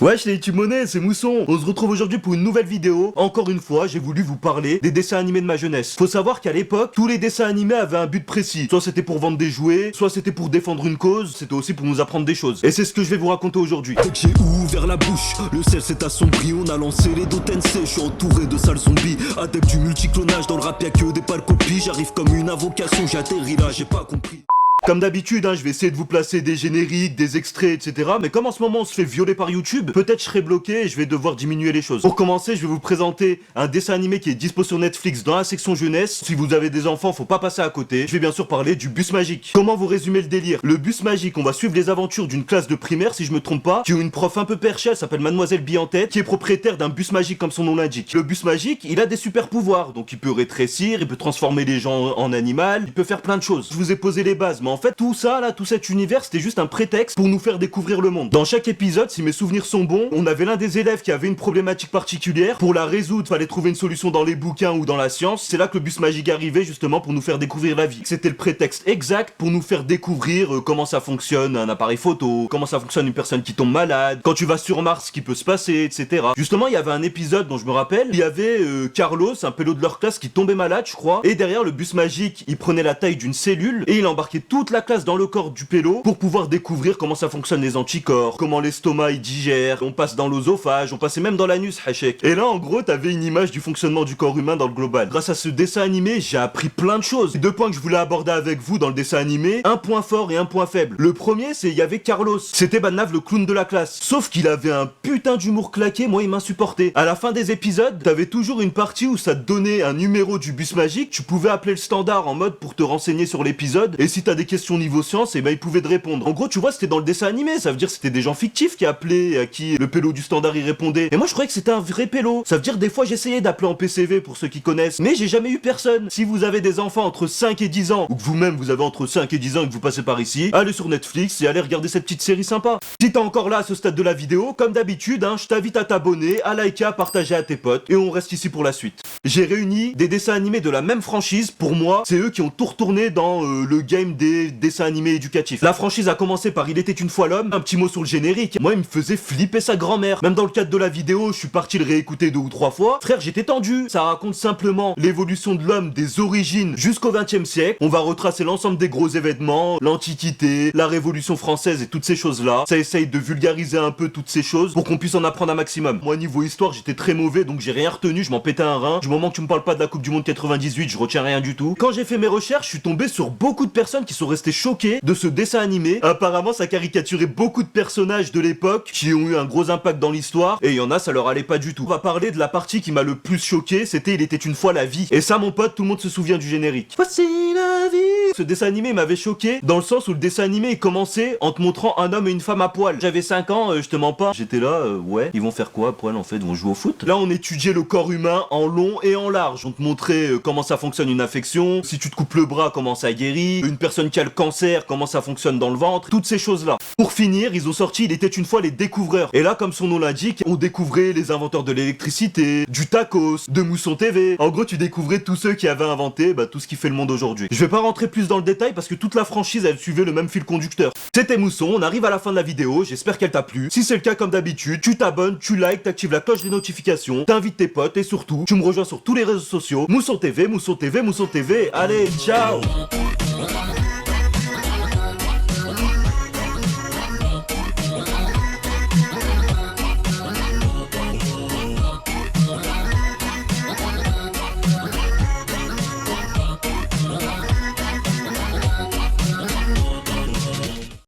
Wesh les Timonet, c'est Mousson. On se retrouve aujourd'hui pour une nouvelle vidéo. Encore une fois, j'ai voulu vous parler des dessins animés de ma jeunesse. Faut savoir qu'à l'époque, tous les dessins animés avaient un but précis. Soit c'était pour vendre des jouets, soit c'était pour défendre une cause, c'était aussi pour nous apprendre des choses. Et c'est ce que je vais vous raconter aujourd'hui. Dès que j'ai ouvert la bouche, le ciel s'est assombri. On a lancé les Dotensei, je suis entouré de sales zombies. Adepte du multiclonage, dans le rap y'a que des pâles copies. J'arrive comme une invocation, j'atterris là, j'ai pas compris. Comme d'habitude, je vais essayer de vous placer des génériques, des extraits, etc. Mais comme en ce moment on se fait violer par YouTube, peut-être je serai bloqué et je vais devoir diminuer les choses. Pour commencer, je vais vous présenter un dessin animé qui est dispo sur Netflix dans la section jeunesse. Si vous avez des enfants, faut pas passer à côté. Je vais bien sûr parler du Bus Magique. Comment vous résumer le délire? Le Bus Magique, on va suivre les aventures d'une classe de primaire, si je me trompe pas, qui ont une prof un peu perchée, elle s'appelle Mademoiselle Bientête, qui est propriétaire d'un bus magique comme son nom l'indique. Le bus magique, il a des super pouvoirs, donc il peut rétrécir, il peut transformer les gens en animal, il peut faire plein de choses. Je vous ai posé les bases, mais en fait tout ça là, tout cet univers, c'était juste un prétexte pour nous faire découvrir le monde. Dans chaque épisode, si mes souvenirs sont bons, on avait l'un des élèves qui avait une problématique particulière. Pour la résoudre, fallait trouver une solution dans les bouquins ou dans la science. C'est là que le bus magique arrivait justement pour nous faire découvrir la vie. C'était le prétexte exact pour nous faire découvrir comment ça fonctionne un appareil photo, comment ça fonctionne une personne qui tombe malade, quand tu vas sur Mars, ce qui peut se passer, etc. Justement, il y avait un épisode dont je me rappelle, il y avait Carlos, un pélo de leur classe qui tombait malade, je crois, et derrière le bus magique, il prenait la taille d'une cellule et il embarquait toute la classe dans le corps du pélo pour pouvoir découvrir comment ça fonctionne les anticorps, comment l'estomac il digère, on passe dans l'œsophage, on passait même dans l'anus, hachek. Et là en gros t'avais une image du fonctionnement du corps humain dans le global. Grâce à ce dessin animé, j'ai appris plein de choses. Deux points que je voulais aborder avec vous dans le dessin animé, un point fort et un point faible. Le premier c'est il y avait Carlos, c'était Nav le clown de la classe. Sauf qu'il avait un putain d'humour claqué, moi il m'insupportait. À la fin des épisodes, t'avais toujours une partie où ça te donnait un numéro du bus magique, tu pouvais appeler le standard en mode pour te renseigner sur l'épisode, et si t'as des questions niveau science, et ben ils pouvaient te répondre. En gros, tu vois, c'était dans le dessin animé, ça veut dire que c'était des gens fictifs qui appelaient, à qui le pélo du standard y répondait. Et moi, je croyais que c'était un vrai pélo. Ça veut dire des fois, j'essayais d'appeler en PCV pour ceux qui connaissent, mais j'ai jamais eu personne. Si vous avez des enfants entre 5 et 10 ans, ou que vous-même vous avez entre 5 et 10 ans et que vous passez par ici, allez sur Netflix et allez regarder cette petite série sympa. Si t'es encore là à ce stade de la vidéo, comme d'habitude, je t'invite à t'abonner, à liker, à partager à tes potes, et on reste ici pour la suite. J'ai réuni des dessins animés de la même franchise. Pour moi, c'est eux qui ont tout retourné dans le game des dessins animés éducatifs. La franchise a commencé par Il était une fois l'homme, un petit mot sur le générique. Moi, il me faisait flipper sa grand-mère. Même dans le cadre de la vidéo, je suis parti le réécouter 2 ou 3 fois. Frère, j'étais tendu. Ça raconte simplement l'évolution de l'homme des origines jusqu'au XXe siècle. On va retracer l'ensemble des gros événements, l'Antiquité, la Révolution française et toutes ces choses-là. Ça essaye de vulgariser un peu toutes ces choses pour qu'on puisse en apprendre un maximum. Moi, niveau histoire, j'étais très mauvais, donc j'ai rien retenu. Je m'en pétais un rein. Du moment que tu me parles pas de la Coupe du Monde 98, je retiens rien du tout. Quand j'ai fait mes recherches, je suis tombé sur beaucoup de personnes qui sont restées choquées de ce dessin animé. Apparemment, ça caricaturait beaucoup de personnages de l'époque qui ont eu un gros impact dans l'histoire, et il y en a, ça leur allait pas du tout. On va parler de la partie qui m'a le plus choqué, c'était Il était une fois la vie. Et ça, mon pote, tout le monde se souvient du générique. Voici la vie. Ce dessin animé m'avait choqué dans le sens où le dessin animé il commençait en te montrant un homme et une femme à poil. J'avais 5 ans, je te mens pas. J'étais là, ouais, ils vont faire quoi à poil en fait? Ils vont jouer au foot? Là, on étudiait le corps humain en long et en large. On te montrait comment ça fonctionne une infection, si tu te coupes le bras, comment ça guérit, une personne qui a le cancer, comment ça fonctionne dans le ventre, toutes ces choses-là. Pour finir, ils ont sorti Il était une fois les découvreurs. Et là, comme son nom l'indique, on découvrait les inventeurs de l'électricité, du tacos, de Mousson TV. En gros, tu découvrais tous ceux qui avaient inventé tout ce qui fait le monde aujourd'hui. Je vais pas rentrer plus dans le détail parce que toute la franchise, elle suivait le même fil conducteur. C'était Mousson, on arrive à la fin de la vidéo, j'espère qu'elle t'a plu. Si c'est le cas, comme d'habitude, tu t'abonnes, tu likes, t'actives la cloche des notifications, t'invites tes potes et surtout, tu me rejoins sur tous les réseaux sociaux. Mousson TV, Mousson TV, Mousson TV. Allez, ciao!